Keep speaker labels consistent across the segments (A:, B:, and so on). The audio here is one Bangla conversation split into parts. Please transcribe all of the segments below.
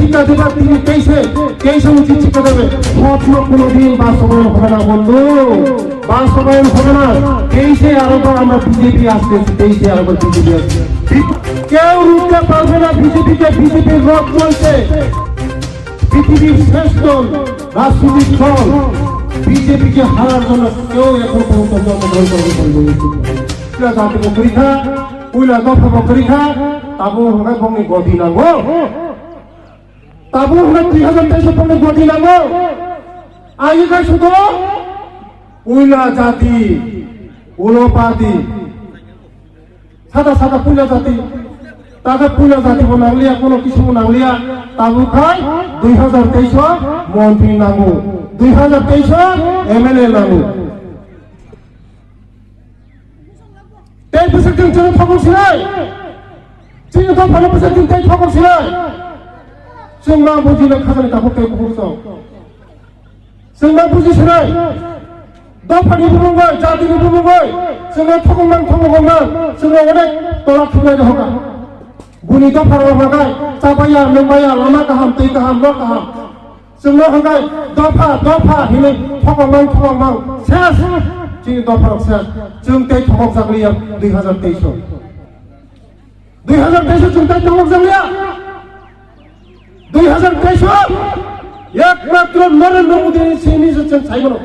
A: শিক্ষা দেবে তিনি তেইশে উচিত শিক্ষা দেবে। স্বপ্ন কোনোদিন বাস্তবায়ন হবে না বন্ধু, বাস্তবায়ন হবে না। তেইশে আরেকবার আমরা বিজেপি আসতেছি, তেইশে আরেকবার বিজেপি আসছে। কেউ রুখতে পারবে না বিজেপিকে। বিজেপির রথ চলছে, পৃথিবীর শ্রেষ্ঠ রাজনৈতিক দল বিজেপিকে হারার জন্য কেউ এখন পর্যন্ত জাতি পরীক্ষা উইলা দফা পরীক্ষা তাবু হলে বঙ্গে গদি নাগো, তাবু হলে 2023 বঙ্গে গদি নাগো। আগেকার শুধু উইলা জাতি উলোপাতি সাদা সাদা পুইলা জাতি, তাদের পুইলা জাতি নাগলিয়া কোনো কিছু নাগলিয়া তাবু খায় 2023 মন্ত্রী নাগো, 2023 এমএলএ নাগো। 23 जों थगरसिनाय जों दा फाला बोसोर जों थगरसिनाय जों मा बुजिनो खाजानि दाखौ बुजिसं जों मा बुजिसिनाय दा फानि बुंबाय जातिनि बुंबाय जों थगरनां जों अनेक तला थुनाय दङा बुनि दा फारा मागाय जाबाया नंबाया लामा गाहाम दै गाहाम न गाहाम जों हगाय दफा हिनै थगरनां सेस जोंनि दफाराव सेस जों दै थगक जागलिया 2023 जों दै थगक जागलिया 2023 एकमात्र नरेंद्र मोदी सिनि जों साइबनो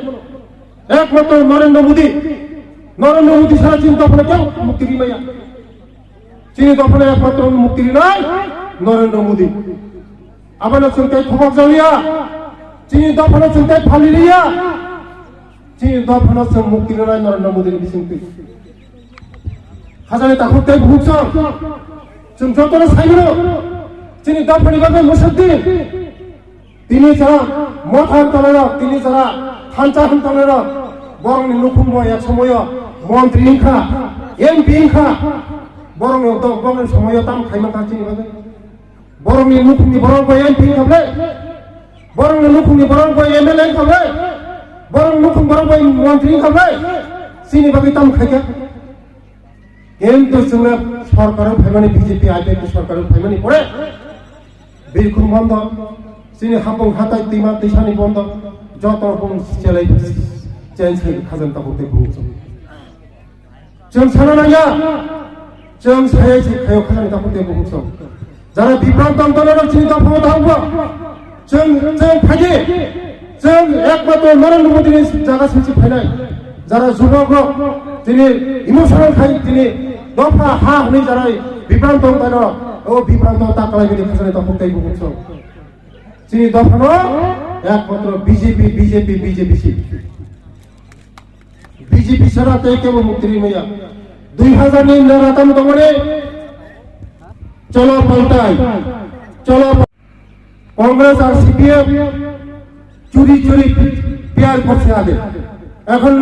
A: एकमात्र नरेंद्र मोदी सारा जोंनि दफाना केउ मुक्ति दिमाया जोंनि दफाना एकमात्र मुक्ति दिनाय नरेंद्र मोदी आबानो जों दै थगक जागलिया जोंनि दफाना जों दै फालिलिया जोंनि दफाना जों मुक्ति दिनाय नरेंद्र मोदीनि बिसिंति हाजारे दाखौ दै बुहुसं जों जतनो साइबनो जोंनि दफानि बागै मुसद्दिन তিনি যারা মথান তলের তিনি যারা হাঞ্চা হান্তলের বরং লুকুময় এক সময় মন্ত্রী ইনখা এমপি ইনখা বরং বরং সময় তাম খাইমা কাচিনি বাগে বরং লুকুমনি বরং এমপি খাবে বরং লুকুমনি বরং এমএলএ খাবে বরং লুকুম বরং মন্ত্রী খাবে সিনি বাগে তাম খাইকা কিন্তু जोंना সরকারের ফাইমানি বিজেপি আইপিএফ সরকারের ফাইমানি পড়ে বিলকুল বন্ধ जोंनि हाबं हाथाय दैमा दैसानि बन्द जत रकम चेलाय चेन्ज खाजोन दाखौते बुङो जों साना नाया जों सायै खायाव खाजोन दाखौते बुङो जारा बिप्रान्त आन्दोलन जोंनि दाफाव थांबो जों फायदि जों एकमात्र नरेंद्र मोदीनि जागा सोंसि फायनाय जारा जुबक दिनै इमोशनाल खाय दिनै दफा हा होनै जारा बिप्रान्त आन्दोलन ओ बिप्रान्त ताकलाय बिदि खाजोन दाखौते बुङो जोंनि दफानो एकमात्र বিজেপি ছাড়া তাই কেবল মুক্তি মেয়া 2000 नि नरातम दंगने चलो पाल्टाई चलो कांग्रेस और सीपीएम चुरी प्यार করছে আগে এখন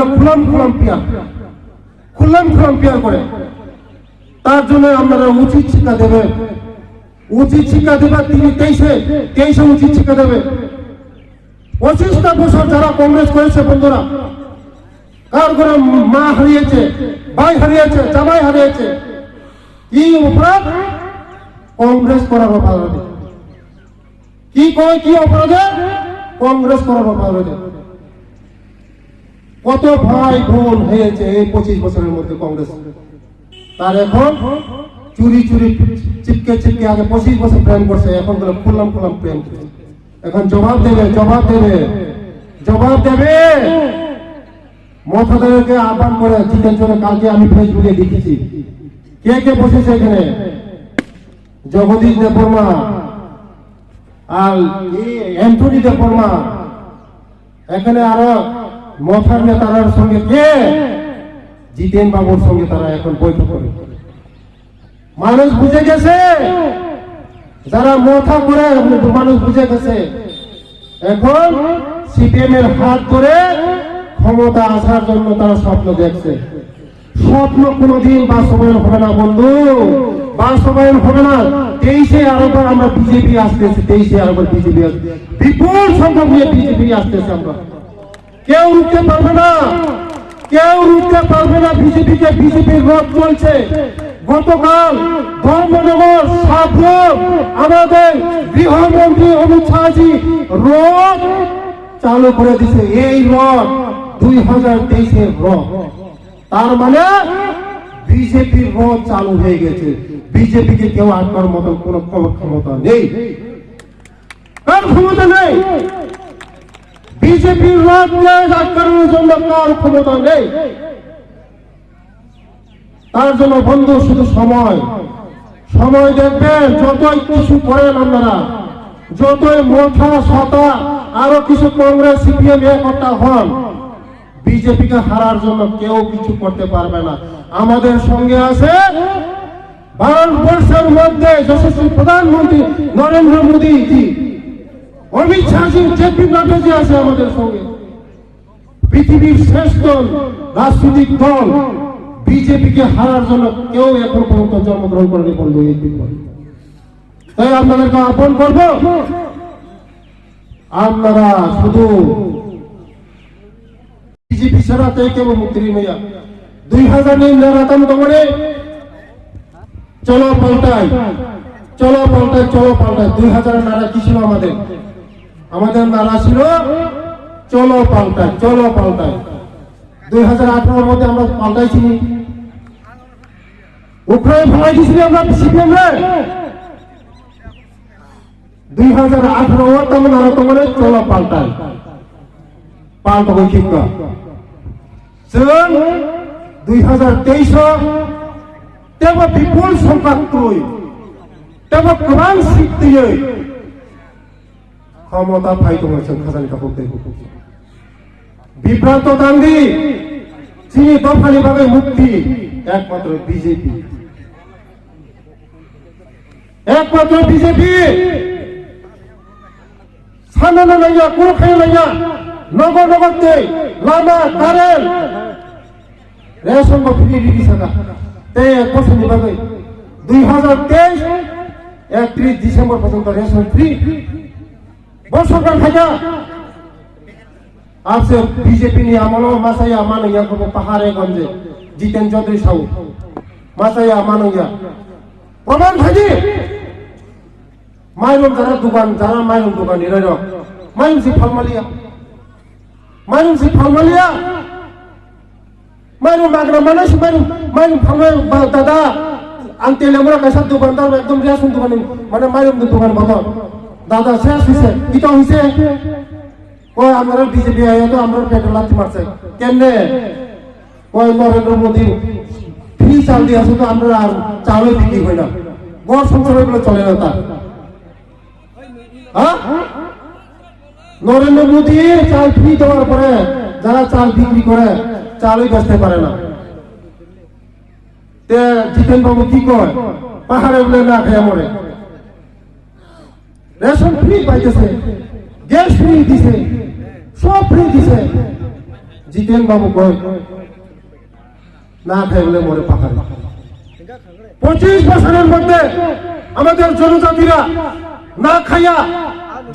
A: খুললাম প্যার করে তার জন্য আমরা উচিত শিক্ষা দেবে তিনি 23 উচিত শিক্ষা দেবে 25টা বছর যারা কংগ্রেস করেছে বন্ধুরা কার করে মা হারিয়েছে ভাই হারিয়েছে জামাই হারিয়েছে কি অপরাধ কংগ্রেস করার অপরাধে কি অপরাধে কংগ্রেস করার অপরাধে কত ভাই বোন হয়েছে এই 25 বছরের মধ্যে কংগ্রেস তার এখন চুরি চিপকে আগে 25 বছর প্রেম করছে এখন বলে খুললাম প্রেম এখন জবাব দেবে মথাদেরকে আহ্বান করে জিতের জন্য কালকে আমি ফেসবুকে দেখেছি কে বসেছে এখানে জগদীশ দেববর্মা আর অ্যান্টনি দেববর্মা এখানে আরো মথার নেতার সঙ্গে কে জিতেন বাবুর সঙ্গে তারা এখন বৈঠক করে মানুষ বুঝে গেছে যারা মাথা করে মানুষ বুঝে গেছে এখন সিপিএম এর হাত ধরে ক্ষমতা আসার জন্য তারা স্বপ্ন দেখছে স্বপ্ন কোনোদিন বাস্তবায়ন হবে না বন্ধু বাস্তবায়ন হবে না 23-এ আরেকবার আমরা বিজেপি আসতেছি 23-এ আরেকবার বিজেপি আসবে বিপুল সংখ্যক নিয়ে বিজেপি আসতেছে আমরা কেউ রুখতে পারবে না বিজেপির রথ চলছে গতকাল ধর্মনগর সাবরুম আমাদের গৃহমন্ত্রী অমিত শাহজি রথ চালু করে দিছে। এই রথ 2023-এর রথ। তার মানে বিজেপির রথ চালু হয়ে গেছে। বিজেপিকে কেউ আটকার মতো কোন ক্ষমতা নেই, কার ক্ষমতা নেই। বিজেপির রথকে আটকানোর জন্য কার ক্ষমতা নেই। তার জন্য বন্ধু শুধু সময় দেখবেন। যতই কিছু করেন আপনারা, যতই মোটা সতা আরো কিছু কংগ্রেস সিপিএম একটা হন, বিজেপিকে হারার জন্য কেউ কিছু করতে পারবে না। আমাদের সঙ্গে আছে ভারতবর্ষের মধ্যে যশস্বী প্রধানমন্ত্রী নরেন্দ্র মোদী জি, অমিত শাহজি, জেপি নাড্ডাজি আছে আমাদের সঙ্গে। পৃথিবীর শ্রেষ্ঠ রাজনৈতিক দল বিজেপিকে হারার জন্য কেউ এখন পর্যন্ত জন্মগ্রহণ করেনি বন্ধু। তাই আপনাদেরকে আহ্বান করব, আপনারা শুধু বিজেপি ছাড়া তাই কেবল মুক্তি মেয়া 2000 নির্বাচন করে চলো পাল্টাই, চলো পাল্টাই, চলো পাল্টাই। 2000 নারা কি ছিল আমাদের? আমাদের নারা ছিল চলো পাল্টাই, চলো পাল্টাই। 2018-এর মধ্যে আমরা পাল্টাইছি, উপরে ফেলাই দিয়েছি আমরা সিপিএম রে। 2018 তেমন আরো তোমার চলো পাল্টাই, পাল্টাবো ঠিক না। 2023 তেমন বিপুল সংখ্যা তুই তেমন কোরআন শিখতে ক্ষমতা ফাইতে হয়েছে খাজানি কাপড় বিভ্রান্ত গান্ধী চিনি দফালি ভাবে মুক্তি একমাত্র বিজেপি, একমাত্র বিজেপি। সামনে লাইয়া কোনো খাই লাইয়া নগর নগরতে লামা কারেন্ট রেশন বা ফ্রি দিদি থাকা তে বছর নিভাবে 2023 31 ডিসেম্বর পর্যন্ত রেশন ফ্রি বছরকার থাকা आपसे बीजेपी ने अमलो मासाया मानैया को पहाड़े गंजे जितेन चौधरी साहू मासाया मानैया प्रमाण भाजी माइरम जरा दुकान जरा माइरम दुकान निरायो माइरम से फलमालिया माइरम मागना माना से माइरम फलमाल दादा अंते लेमरा कैसा दुकानदार एकदम रेशन दुकान माने माइरम दुकान बता दादा शेष हिसे कितो हिसे कोई हमारे बीजेपी आया तो हमारे पेट लाती मारते केमने कोई नरेंद्र मोदी फ्री चाल दिया तो हमारा चावल बिक्री हुई ना गौर संसार में चले जाता हाँ नरेंद्र मोदी चाल फ्री देवार परे जरा चाल बिक्री करे चाल ही बेचते पारे ना ते जितेन बाबू की कोई पहाड़े बोले ना खाया मोरे रेशन फ्री पाइते से गैस फ्री दिसे सब फ्री दिसे जितेन बाबू कय ना खाই বলে মরে পাহাড়ে 25 বছরের মধ্যে আমাদের জনজাতিরা না খায়া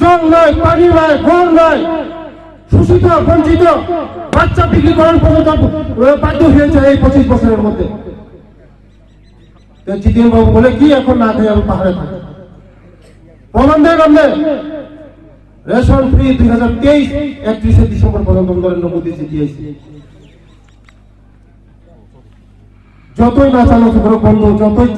A: জল নাই, পানি নাই, ঘর নাই, শোষিত বঞ্চিত বাচ্চা বিক্রি করার পর্যন্ত বাধ্য হয়েছে এই 25 বছরের মধ্যে। তো জিতেন বাবু বলে কি এখন না খাই আমি পাহাড়ে থাকি প্রমাণ দেন আপনি। রেশন ফ্রি 2023 31 ডিসেম্বর পর্যন্ত নরেন্দ্র মোদী জিতিয়েছে। যতই না চালাতে পারো বন্ধু, যতই